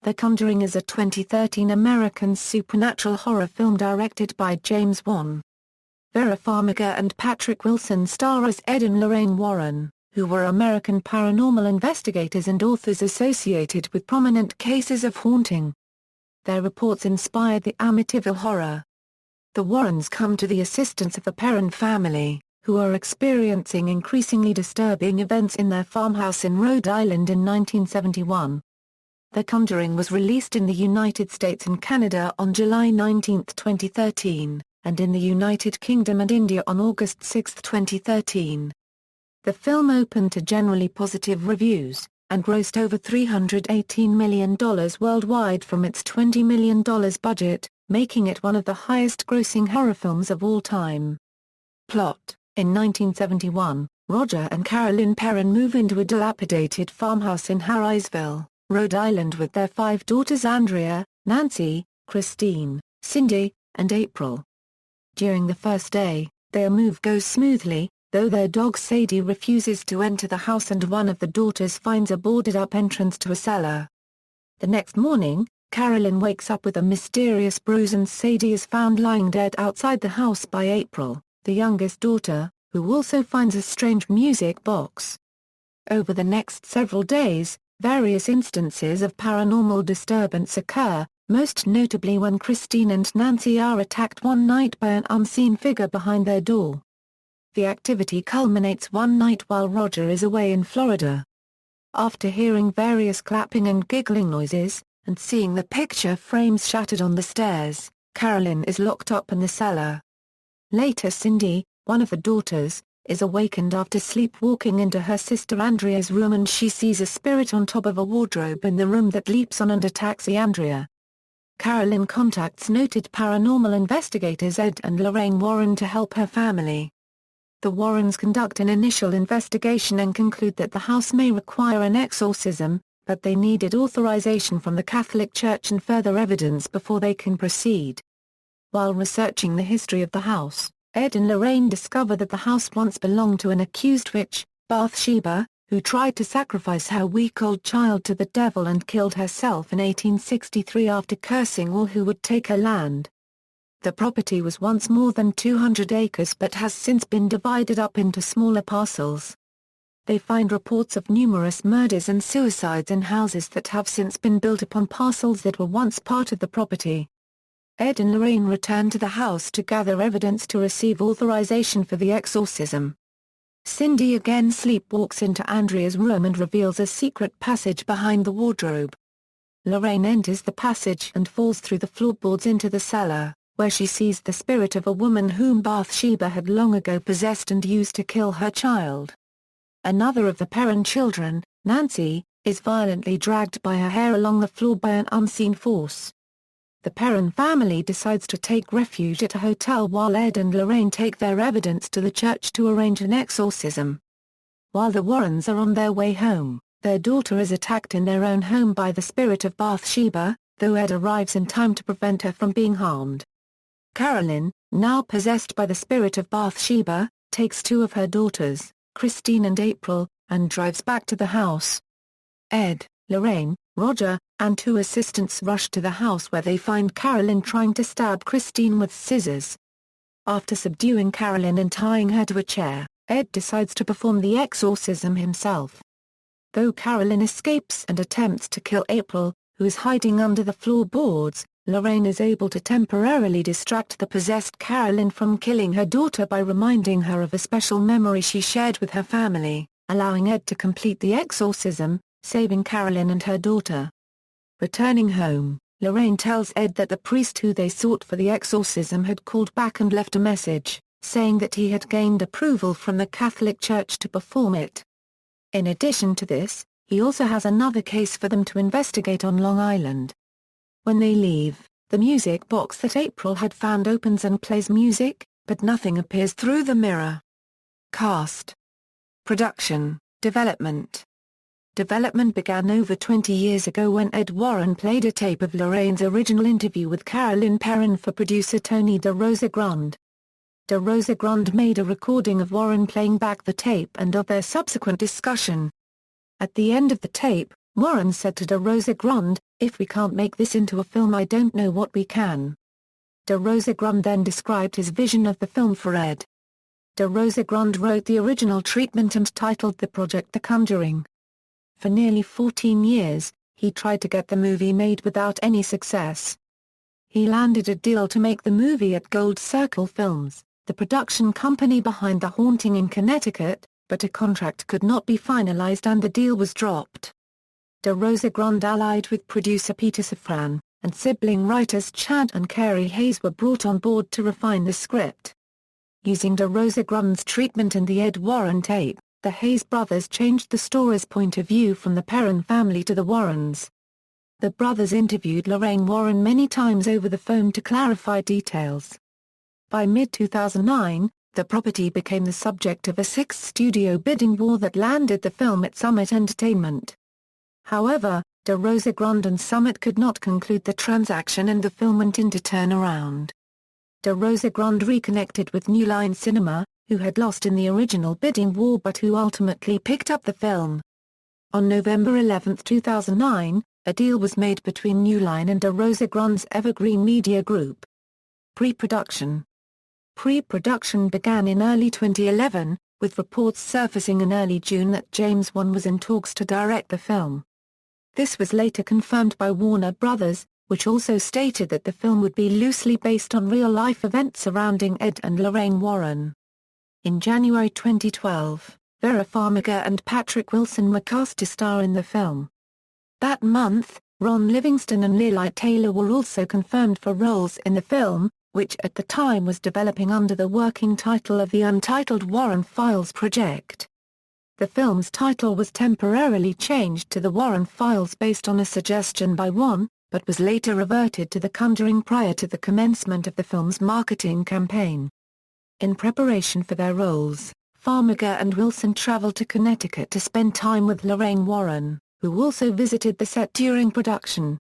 The Conjuring is a 2013 American supernatural horror film directed by James Wan. Vera Farmiga and Patrick Wilson star as Ed and Lorraine Warren, who were American paranormal investigators and authors associated with prominent cases of haunting. Their reports inspired the Amityville Horror. The Warrens come to the assistance of the Perron family, who are experiencing increasingly disturbing events in their farmhouse in Rhode Island in 1971. The Conjuring was released in the United States and Canada on July 19, 2013, and in the United Kingdom and India on August 6, 2013. The film opened to generally positive reviews, and grossed over $318 million worldwide from its $20 million budget, making it one of the highest-grossing horror films of all time. Plot: in 1971, Roger and Carolyn Perron move into a dilapidated farmhouse in Harrisville, Rhode Island with their 5 daughters Andrea, Nancy, Christine, Cindy, and April. During the first day, their move goes smoothly, though their dog Sadie refuses to enter the house and one of the daughters finds a boarded-up entrance to a cellar. The next morning, Carolyn wakes up with a mysterious bruise and Sadie is found lying dead outside the house by April, the youngest daughter, who also finds a strange music box. Over the next several days, various instances of paranormal disturbance occur, most notably when Christine and Nancy are attacked one night by an unseen figure behind their door. The activity culminates one night while Roger is away in Florida. After hearing various clapping and giggling noises, and seeing the picture frames shattered on the stairs, Carolyn is locked up in the cellar. Later Cindy, one of the daughters, is awakened after sleepwalking into her sister Andrea's room and she sees a spirit on top of a wardrobe in the room that leaps on and attacks Andrea. Carolyn contacts noted paranormal investigators Ed and Lorraine Warren to help her family. The Warrens conduct an initial investigation and conclude that the house may require an exorcism, but they needed authorization from the Catholic Church and further evidence before they can proceed. While researching the history of the house, Ed and Lorraine discover that the house once belonged to an accused witch, Bathsheba, who tried to sacrifice her week-old child to the devil and killed herself in 1863 after cursing all who would take her land. The property was once more than 200 acres but has since been divided up into smaller parcels. They find reports of numerous murders and suicides in houses that have since been built upon parcels that were once part of the property. Ed and Lorraine return to the house to gather evidence to receive authorization for the exorcism. Cindy again sleepwalks into Andrea's room and reveals a secret passage behind the wardrobe. Lorraine enters the passage and falls through the floorboards into the cellar, where she sees the spirit of a woman whom Bathsheba had long ago possessed and used to kill her child. Another of the Perron children, Nancy, is violently dragged by her hair along the floor by an unseen force. The Perron family decides to take refuge at a hotel while Ed and Lorraine take their evidence to the church to arrange an exorcism. While the Warrens are on their way home, their daughter is attacked in their own home by the spirit of Bathsheba, though Ed arrives in time to prevent her from being harmed. Carolyn, now possessed by the spirit of Bathsheba, takes 2 of her daughters, Christine and April, and drives back to the house. Ed, Lorraine, Roger, and 2 assistants rush to the house where they find Carolyn trying to stab Christine with scissors. After subduing Carolyn and tying her to a chair, Ed decides to perform the exorcism himself. Though Carolyn escapes and attempts to kill April, who is hiding under the floorboards, Lorraine is able to temporarily distract the possessed Carolyn from killing her daughter by reminding her of a special memory she shared with her family, allowing Ed to complete the exorcism, saving Carolyn and her daughter. Returning home, Lorraine tells Ed that the priest who they sought for the exorcism had called back and left a message, saying that he had gained approval from the Catholic Church to perform it. In addition to this, he also has another case for them to investigate on Long Island. When they leave, the music box that April had found opens and plays music, but nothing appears through the mirror. Cast. Production, development. Development began over 20 years ago when Ed Warren played a tape of Lorraine's original interview with Carolyn Perron for producer Tony DeRosagrande. DeRosagrande made a recording of Warren playing back the tape and of their subsequent discussion. At the end of the tape, Warren said to de Rosegrande, "If we can't make this into a film, I don't know what we can." De Rosegrande then described his vision of the film for Ed. De Rosegrande wrote the original treatment and titled the project The Conjuring. For nearly 14 years, he tried to get the movie made without any success. He landed a deal to make the movie at Gold Circle Films, the production company behind The Haunting in Connecticut, but a contract could not be finalized and the deal was dropped. De Rosegrande allied with producer Peter Safran, and sibling writers Chad and Carey Hayes were brought on board to refine the script. Using de Rosegrande's treatment and the Ed Warren tape, the Hayes brothers changed the story's point of view from the Perron family to the Warrens. The brothers interviewed Lorraine Warren many times over the phone to clarify details. By mid-2009, the property became the subject of a sixth studio bidding war that landed the film at Summit Entertainment. However, de Rosegrande and Summit could not conclude the transaction and the film went into turnaround. De Rosegrande reconnected with New Line Cinema, who had lost in the original bidding war but who ultimately picked up the film. On November 11, 2009, a deal was made between New Line and de Rosegrande's Evergreen Media Group. Pre-production began in early 2011, with reports surfacing in early June that James Wan was in talks to direct the film. This was later confirmed by Warner Brothers, which also stated that the film would be loosely based on real-life events surrounding Ed and Lorraine Warren. In January 2012, Vera Farmiga and Patrick Wilson were cast to star in the film. That month, Livingston and Lili Taylor were also confirmed for roles in the film, which at the time was developing under the working title of the untitled Warren Files project. The film's title was temporarily changed to The Warren Files based on a suggestion by Wan, but was later reverted to The Conjuring prior to the commencement of the film's marketing campaign. In preparation for their roles, Farmiga and Wilson traveled to Connecticut to spend time with Lorraine Warren, who also visited the set during production.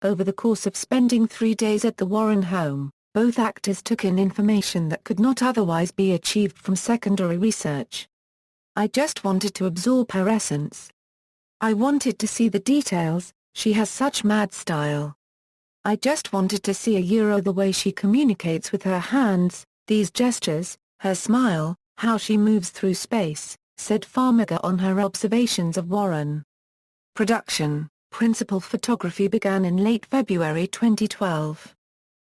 Over the course of spending 3 days at the Warren home, both actors took in information that could not otherwise be achieved from secondary research. "I just wanted to absorb her essence. I wanted to see the details, she has such mad style. I just wanted to see the way she communicates with her hands, these gestures, her smile, how she moves through space," said Farmiga on her observations of Warren. Principal photography began in late February 2012.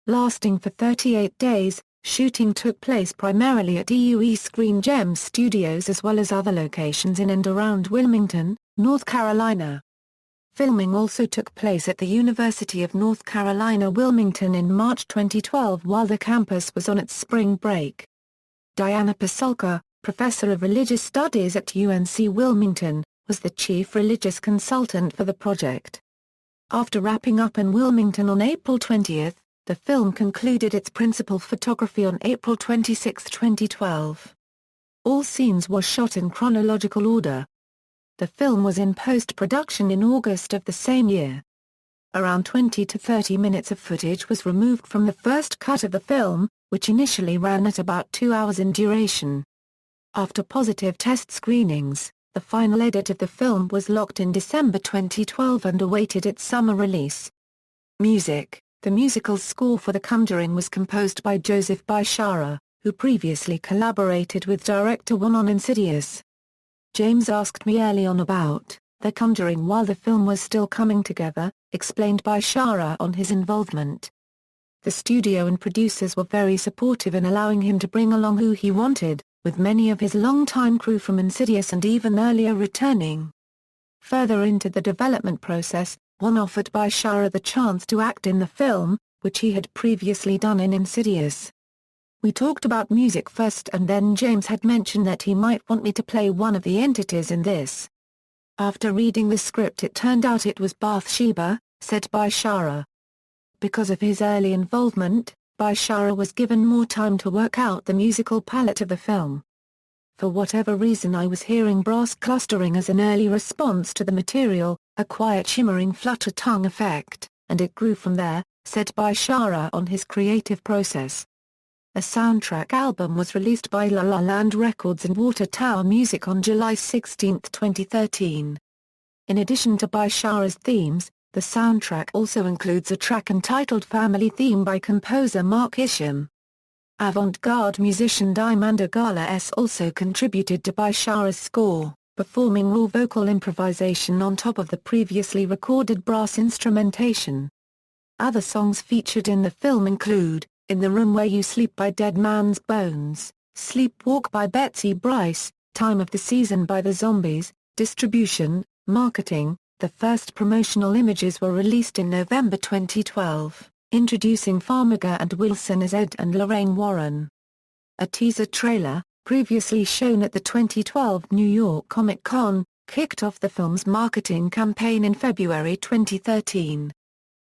Lasting for 38 days, shooting took place primarily at EUE Screen Gems Studios as well as other locations in and around Wilmington, North Carolina. Filming also took place at the University of North Carolina Wilmington in March 2012 while the campus was on its spring break. Diana Pasulka, professor of religious studies at UNC Wilmington, was the chief religious consultant for the project. After wrapping up in Wilmington on April 20, the film concluded its principal photography on April 26, 2012. All scenes were shot in chronological order. The film was in post-production in August of the same year. Around 20 to 30 minutes of footage was removed from the first cut of the film, which initially ran at about 2 hours in duration. After positive test screenings, the final edit of the film was locked in December 2012 and awaited its summer release. Music. The musical's score for The Conjuring was composed by Joseph Bishara, who previously collaborated with director Wan on Insidious. "James asked me early on about The Conjuring while the film was still coming together," explained Bishara on his involvement. The studio and producers were very supportive in allowing him to bring along who he wanted, with many of his longtime crew from Insidious and even earlier returning. Further into the development process, Wan offered Bishara the chance to act in the film, which he had previously done in Insidious. "We talked about music first and then James had mentioned that he might want me to play one of the entities in this. After reading the script it turned out it was Bathsheba," said Bishara. Because of his early involvement, Bishara was given more time to work out the musical palette of the film. "For whatever reason I was hearing brass clustering as an early response to the material, a quiet shimmering flutter tongue effect, and it grew from there," said Bishara on his creative process. A soundtrack album was released by La La Land Records and Water Tower Music on July 16, 2013. In addition to Bishara's themes, the soundtrack also includes a track entitled Family Theme by composer Mark Isham. Avant-garde musician Dimanda Gala S. also contributed to Bishara's score, performing raw vocal improvisation on top of the previously recorded brass instrumentation. Other songs featured in the film include, In the Room Where You Sleep by Dead Man's Bones, Sleepwalk by Betsy Bryce, Time of the Season by the Zombies. Distribution, marketing. The first promotional images were released in November 2012, introducing Farmiga and Wilson as Ed and Lorraine Warren. A teaser trailer, previously shown at the 2012 New York Comic Con, kicked off the film's marketing campaign in February 2013.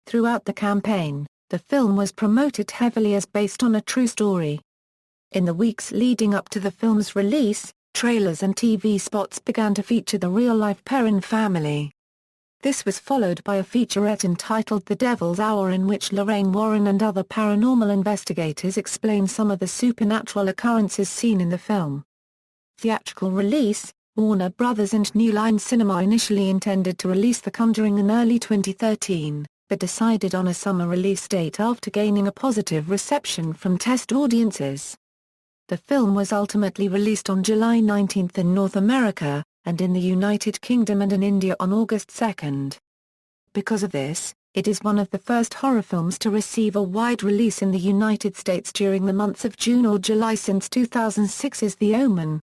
Throughout the campaign, the film was promoted heavily as based on a true story. In the weeks leading up to the film's release, trailers and TV spots began to feature the real-life Perron family. This was followed by a featurette entitled The Devil's Hour, in which Lorraine Warren and other paranormal investigators explain some of the supernatural occurrences seen in the film. Theatrical release. Warner Bros. And New Line Cinema initially intended to release The Conjuring in early 2013, but decided on a summer release date after gaining a positive reception from test audiences. The film was ultimately released on July 19 in North America, and in the United Kingdom and in India on August 2. Because of this, it is one of the first horror films to receive a wide release in the United States during the months of June or July since 2006's The Omen.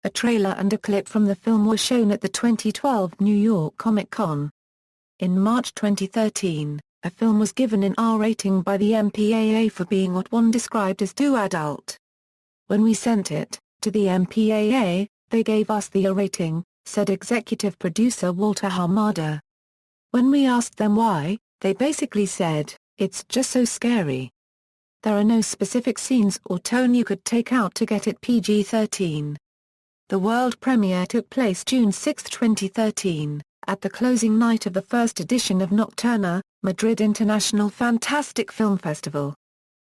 A trailer and a clip from the film were shown at the 2012 New York Comic Con. In March 2013, a film was given an R rating by the MPAA for being what one described as too adult. When we sent it to the MPAA, they gave us the A rating, said executive producer Walter Hamada. When we asked them why, they basically said, "It's just so scary. There are no specific scenes or tone you could take out to get it PG-13. The world premiere took place June 6, 2013, at the closing night of the first edition of Nocturna, Madrid International Fantastic Film Festival.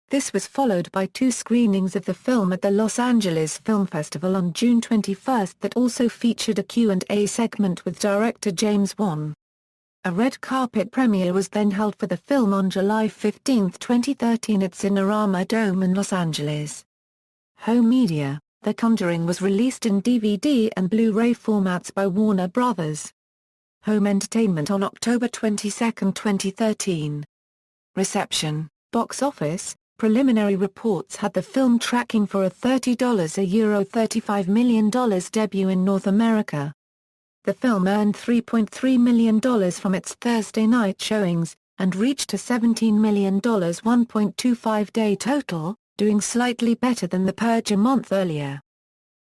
This was followed by 2 screenings of the film at the Los Angeles Film Festival on June 21 that also featured a Q&A segment with director James Wan. A red carpet premiere was then held for the film on July 15, 2013 at Cinerama Dome in Los Angeles. Home media. The Conjuring was released in DVD and Blu-ray formats by Warner Bros. Home entertainment on October 22, 2013. Reception. Box office. Preliminary reports had the film tracking for a $30 a euro $35 million debut in North America. The film earned $3.3 million from its Thursday night showings, and reached a $17 million 1.25-day total, doing slightly better than The Purge a month earlier.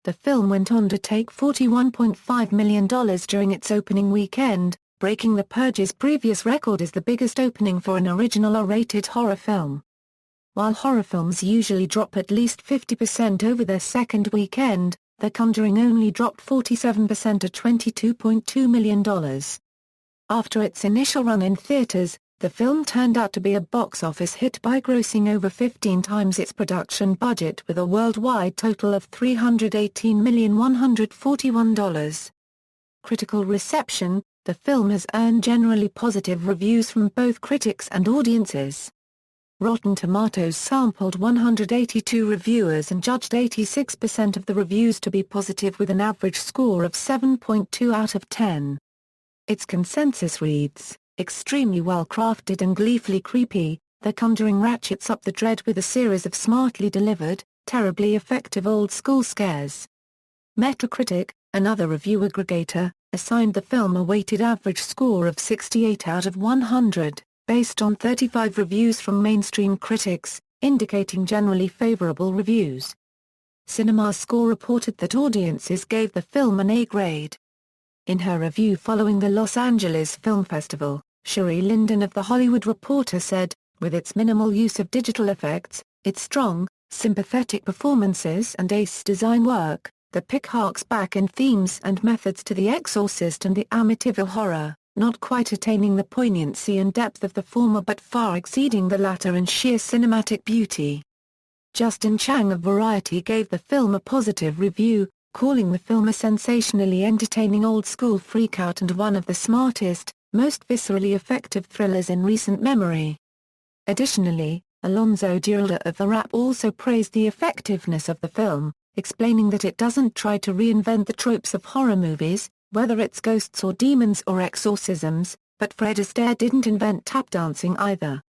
The film went on to take $41.5 million during its opening weekend, breaking The Purge's previous record as the biggest opening for an original R-rated horror film. While horror films usually drop at least 50% over their second weekend, The Conjuring only dropped 47% to $22.2 million. After its initial run in theaters, the film turned out to be a box office hit by grossing over 15 times its production budget with a worldwide total of $318,141. Critical reception. The film has earned generally positive reviews from both critics and audiences. Rotten Tomatoes sampled 182 reviewers and judged 86% of the reviews to be positive with an average score of 7.2 out of 10. Its consensus reads, "Extremely well-crafted and gleefully creepy, The Conjuring ratchets up the dread with a series of smartly delivered, terribly effective old-school scares." Metacritic, another review aggregator, assigned the film a weighted average score of 68 out of 100. Based on 35 reviews from mainstream critics, indicating generally favorable reviews. Cinema Score reported that audiences gave the film an A grade. In her review following the Los Angeles Film Festival, Sherry Linden of The Hollywood Reporter said, "With its minimal use of digital effects, its strong, sympathetic performances and ace design work, the pick harks back in themes and methods to The Exorcist and the Amityville Horror, not quite attaining the poignancy and depth of the former but far exceeding the latter in sheer cinematic beauty." Justin Chang of Variety gave the film a positive review, calling the film a sensationally entertaining old-school freakout and one of the smartest, most viscerally effective thrillers in recent memory. Additionally, Alonso Duralde of The Wrap also praised the effectiveness of the film, explaining that it doesn't try to reinvent the tropes of horror movies, whether it's ghosts or demons or exorcisms, but Fred Astaire didn't invent tap dancing either.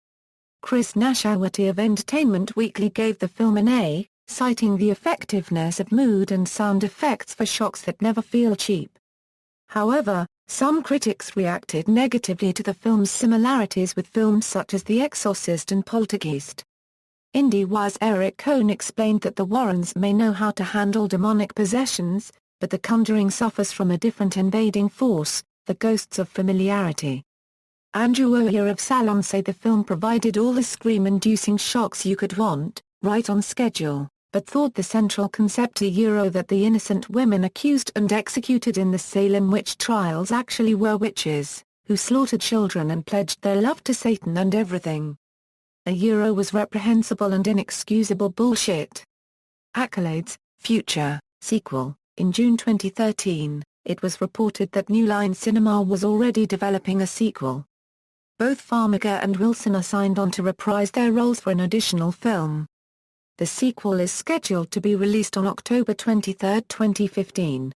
Chris Nashawati of Entertainment Weekly gave the film an A, citing the effectiveness of mood and sound effects for shocks that never feel cheap. However, some critics reacted negatively to the film's similarities with films such as The Exorcist and Poltergeist. IndieWire's Eric Cohn explained that the Warrens may know how to handle demonic possessions, but The Conjuring suffers from a different invading force, the ghosts of familiarity. Andrew O'Hare of Salon said the film provided all the scream-inducing shocks you could want, right on schedule, but thought the central concept that the innocent women accused and executed in the Salem witch trials actually were witches, who slaughtered children and pledged their love to Satan and everything. Was reprehensible and inexcusable bullshit. Accolades, Future, Sequel. In June 2013, it was reported that New Line Cinema was already developing a sequel. Both Farmiga and Wilson are signed on to reprise their roles for an additional film. The sequel is scheduled to be released on October 23, 2015.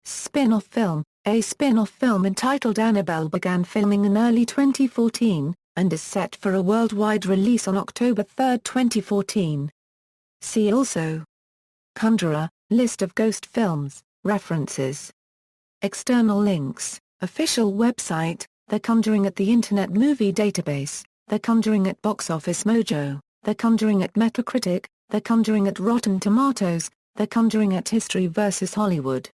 Spin-off film. A spin-off film entitled Annabelle began filming in early 2014, and is set for a worldwide release on October 3, 2014. See also: Conjurer, list of ghost films, references. External links, official website, The Conjuring at the Internet Movie Database, The Conjuring at Box Office Mojo, The Conjuring at Metacritic, The Conjuring at Rotten Tomatoes, The Conjuring at History vs. Hollywood.